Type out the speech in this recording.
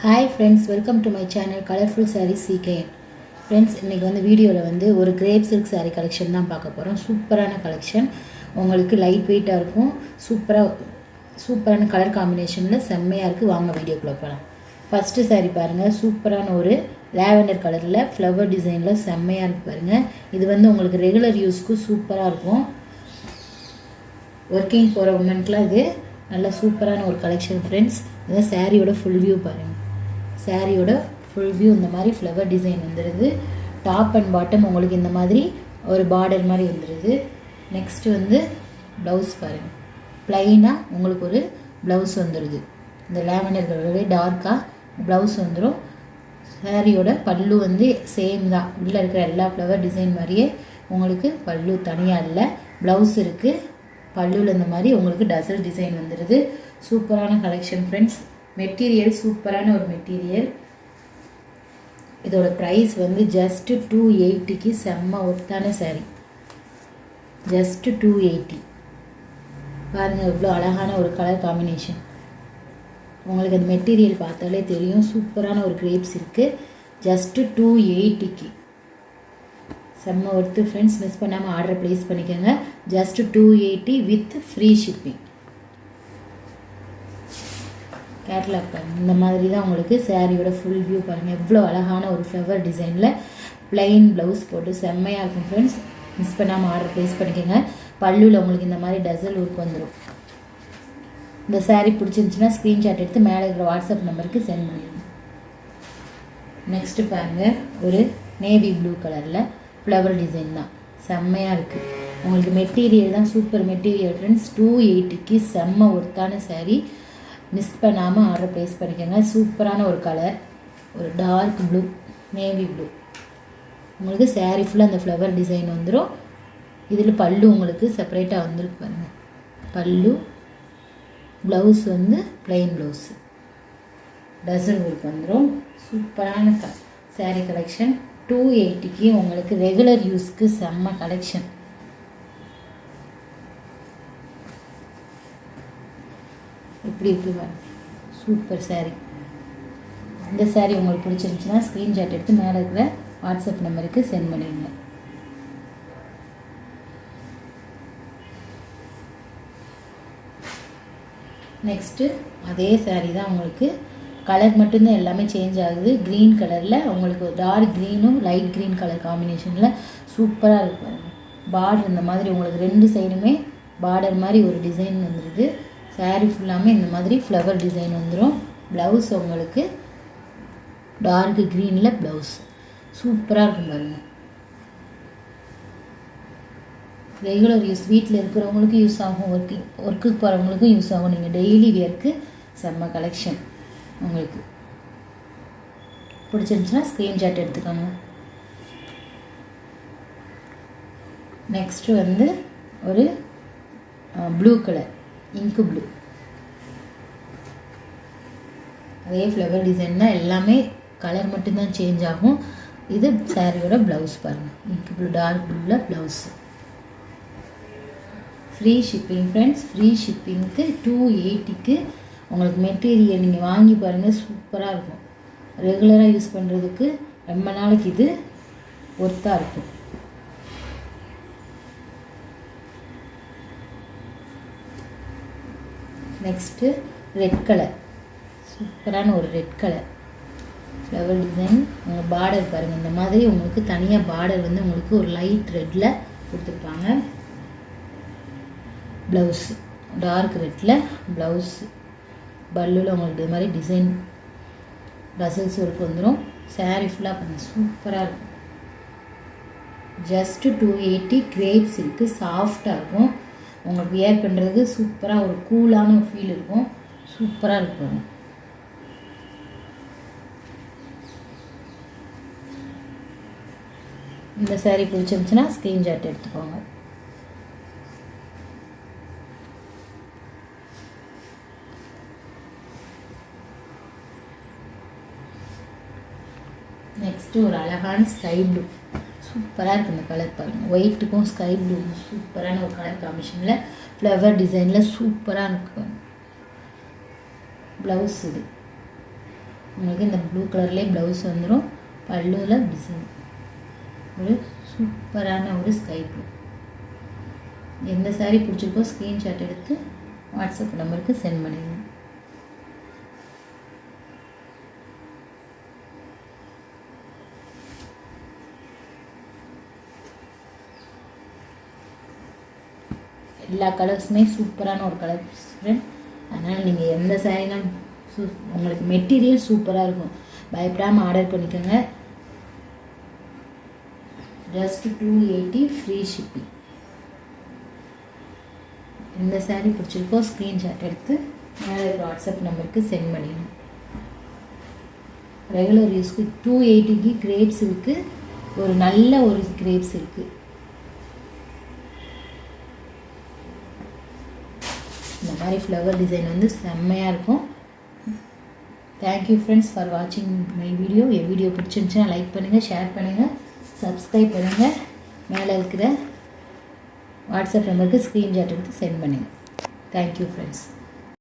Hi friends, welcome to my channel Colorful Sarees CKN. Friends, இன்னைக்கு வந்து வீடியோல வந்து ஒரு கிரேப் சில்க் saree collection தான் பார்க்க போறோம். சூப்பரான collection. உங்களுக்கு லைட் வெயிட்டா இருக்கும். சூப்பரான கலர் காம்பினேஷன்ல செம்மையா இருக்கு. வாங்க வீடியோக்குள்ள போலாம். ஃபர்ஸ்ட் saree பாருங்க. சூப்பரான ஒரு lavender கலர்ல flower டிசைன்ல செம்மையா இருக்கு பாருங்க. இது வந்து உங்களுக்கு ரெகுலர் யூஸ்க்கு சூப்பரா இருக்கும். வர்க்கிங் போற உமன்க்குலாம் இது நல்ல சூப்பரான ஒரு collection friends. இந்த சாரியோட full view பாருங்க. சாரியோட ஃபுல் வியூ இந்த மாதிரி ஃப்ளவர் டிசைன் வந்துடுது. டாப் அண்ட் பாட்டம் உங்களுக்கு இந்த மாதிரி ஒரு பார்டர் மாதிரி வந்துடுது. நெக்ஸ்ட் வந்து ப்ளவுஸ் பாருங்கள், ப்ளைனாக உங்களுக்கு ஒரு ப்ளவுஸ் வந்துடுது. இந்த லேவண்டர் கலரோட டார்க்காக ப்ளவுஸ் வந்துடும். சாரியோட பல்லு வந்து சேம் தான், உள்ளே இருக்கிற எல்லா ஃப்ளவர் டிசைன் மாதிரியே உங்களுக்கு பல்லு தனியாக இல்லை, ப்ளவுஸ் இருக்குது. பல்லுவில் இந்த மாதிரி உங்களுக்கு டசல் டிசைன் வந்துடுது. சூப்பரான கலெக்ஷன் ஃப்ரெண்ட்ஸ். மெட்டீரியல் சூப்பரான ஒரு மெட்டீரியல். இதோட ப்ரைஸ் வந்து ஜஸ்ட் 280க்கு செம்ம ஒர்த்தான சாரீ. ஜஸ்ட் 280. பாருங்கள் இவ்வளோ அழகான ஒரு கலர் காம்பினேஷன். உங்களுக்கு அந்த மெட்டீரியல் பார்த்தாலே தெரியும் சூப்பரான ஒரு கிரேப்ஸ் இருக்குது. ஜஸ்ட் 280க்கு செம்ம ஒர்த்து ஃப்ரெண்ட்ஸ். மிஸ் பண்ணாமல் ஆர்டர் ப்ளேஸ் பண்ணிக்கோங்க. Just 280 with free shipping. Catalogue பாருங்கள், இந்த மாதிரி தான் உங்களுக்கு சாரியோட ஃபுல் வியூ பாருங்கள். எவ்வளோ அழகான ஒரு ஃப்ளவர் டிசைனில் ப்ளைன் ப்ளவுஸ் போட்டு செம்மையாக இருக்கும் ஃப்ரெண்ட்ஸ். மிஸ் பண்ணாமல் ஆர்டர் ப்ளேஸ் பண்ணிக்கோங்க. பல்லுவில் உங்களுக்கு இந்த மாதிரி டசல் ஒர்க் வந்துடும். இந்த சாரீ பிடிச்சிருந்துச்சுன்னா ஸ்க்ரீன்ஷாட் எடுத்து மேலே இருக்கிற வாட்ஸ்அப் நம்பருக்கு சென்ட் பண்ணிடுங்க. நெக்ஸ்ட்டு பாருங்கள், ஒரு நேவி ப்ளூ கலரில் ஃப்ளவர் டிசைன் தான் செம்மையாக இருக்குது. உங்களுக்கு மெட்டீரியல் தான் சூப்பர் மெட்டீரியல் ஃப்ரெண்ட்ஸ். 280க்கு செம்ம ஒர்த்தான சாரீ. மிஸ் பண்ணாமல் ஆர்டர் ப்ளேஸ் பண்ணிக்கோங்க. சூப்பரான ஒரு கலர், ஒரு டார்க் ப்ளூ, நேவி ப்ளூ. உங்களுக்கு சாரீ ஃபுல்லாக அந்த ஃப்ளவர் டிசைன் வந்துடும். இதில் பல்லு உங்களுக்கு செப்பரேட்டாக வந்துருக்கு பாருங்கள். பல்லு, ப்ளவுஸ் வந்து ப்ளைன் ப்ளவுஸு, டசன் ஒர்க் வந்துடும். சூப்பரான சாரீ கலெக்ஷன். 280க்கு உங்களுக்கு ரெகுலர் யூஸ்க்கு செம்ம கலெக்ஷன். இப்படி இருக்குது சூப்பர் சாரீ. இந்த சாரீ உங்களுக்கு பிடிச்சிருந்துச்சுன்னா ஸ்க்ரீன்ஷாட் எடுத்து மேலே இருக்கிற வாட்ஸ்அப் நம்பருக்கு சென்ட் பண்ணிடுங்க. நெக்ஸ்ட்டு அதே சாரீ தான் உங்களுக்கு கலர் மட்டும்தான் எல்லாமே சேஞ்ச் ஆகுது. க்ரீன் கலரில் உங்களுக்கு டார்க் க்ரீனும் லைட் க்ரீன் கலர் காம்பினேஷனில் சூப்பராக இருக்கும். பார்டர் இந்த மாதிரி உங்களுக்கு ரெண்டு சைடுமே பார்டர் மாதிரி ஒரு டிசைன் வந்துடுது. சாரீ ஃபுல்லாமே இந்த மாதிரி ஃப்ளவர் டிசைன் வந்துடும். ப்ளவுஸ் உங்களுக்கு டார்க் க்ரீனில் ப்ளவுஸ் சூப்பராக இருக்கும் பாருங்கள். ரெகுலர் யூஸ் வீட்டில் இருக்கிறவங்களுக்கும் யூஸ் ஆகும், ஒர்க்குக்கு போகிறவங்களுக்கும் யூஸ் ஆகும். நீங்கள் டெய்லி வியர்க்கு செம்ம கலெக்ஷன். உங்களுக்கு பிடிச்சிருந்துச்சுன்னா ஸ்க்ரீன்ஷாட் எடுத்துக்கோங்க. நெக்ஸ்ட்டு வந்து ஒரு ப்ளூ கலர், இங்கு ப்ளூ. அதே ஃப்ளவர் டிசைன் தான், எல்லாமே கலர் மட்டும்தான் சேஞ்ச் ஆகும். இது சாரியோட ப்ளவுஸ் பாருங்கள், இங்கு ப்ளூ டார்க் ப்ளூவில் blouse. Free shipping friends. Free ஷிப்பிங்க்கு 280க்கு உங்களுக்கு மெட்டீரியல் நீங்கள் வாங்கி பாருங்கள், சூப்பராக இருக்கும். ரெகுலராக யூஸ் பண்ணுறதுக்கு ரொம்ப நாளைக்கு இது ஒர்த்தாக இருக்கும். நெக்ஸ்ட்டு ரெட் கலர், சூப்பரான ஒரு ரெட் கலர் ஃப்ளவர் டிசைன். உங்கள் பார்டர் பாருங்கள், இந்த மாதிரி உங்களுக்கு தனியாக பார்டர் வந்து உங்களுக்கு ஒரு லைட் ரெட்டில் கொடுத்துருப்பாங்க. ப்ளவுஸு டார்க் ரெட்டில் ப்ளவுஸு. பல்லுவில் உங்களுக்கு இது மாதிரி டிசைன் டசல்ஸ் ஒர்க் வந்துடும். சாரீ ஃபுல்லாக பாருங்கள் சூப்பராக இருக்கும். ஜஸ்ட்டு 280. கிரேப்ஸ் இருக்குது, சாஃப்டாக இருக்கும். உங்களுக்கு வியர் பண்ணுறதுக்கு சூப்பராக ஒரு கூலான ஒரு ஃபீல் இருக்கும். சூப்பராக இருக்கும். இந்த சாரீ பிடிச்சிருந்துச்சுன்னா ஸ்க்ரீன்ஷாட் எடுத்துக்கோங்க. நெக்ஸ்ட்டு ஒரு அழகான ஸ்கை ப்ளூ, சூப்பராக இருக்குது. இந்த கலர் பாருங்கள், ஒயிட்டுக்கும் ஸ்கை ப்ளூ சூப்பரான ஒரு கலர் காம்பினேஷனில் ஃப்ளவர் டிசைனில் சூப்பராக இருக்கும். ப்ளவுஸ் இது உங்களுக்கு இந்த ப்ளூ கலர்லேயே ப்ளவுஸ் வந்துடும். பல்லுவில் டிசைன் ஒரு சூப்பரான ஒரு ஸ்கை ப்ளூ. எந்த சாரீ பிடிச்சிருக்கோ ஸ்க்ரீன்ஷாட் எடுத்து வாட்ஸ்அப் நம்பருக்கு சென்ட் பண்ணிடுங்க. எல்லா கலர்ஸுமே சூப்பரான ஒரு கலர் ஃப்ரெண்ட். அதனால் நீங்கள் எந்த சாரீனாலும் உங்களுக்கு மெட்டீரியல் சூப்பராக இருக்கும். பயப்படாமல் ஆர்டர் பண்ணிக்கோங்க. Just 280 free shipping. எந்த சாரீ பிடிச்சிருக்கோ ஸ்க்ரீன்ஷாட் எடுத்து மேலே வாட்ஸ்அப் நம்பருக்கு சென்ட் பண்ணிடணும். ரெகுலர் யூஸ்க்கு 280க்கு கிரேப்ஸ் இருக்குது. ஒரு நல்ல ஒரு கிரேப்ஸ் இருக்குது. இந்த மாதிரி ஃப்ளவர் டிசைன் வந்து செம்மையாக இருக்கும். தேங்க்யூ ஃப்ரெண்ட்ஸ் ஃபார் வாட்சிங் மை வீடியோ. என் வீடியோ பிடிச்சிருந்துச்சுன்னா லைக் பண்ணுங்கள், ஷேர் பண்ணுங்கள், சப்ஸ்கிரைப் பண்ணுங்கள். மேலே இருக்கிற வாட்ஸ்அப் நம்பருக்கு ஸ்க்ரீன்ஷாட் எடுத்து சென்ட் பண்ணுங்கள். Thank you friends.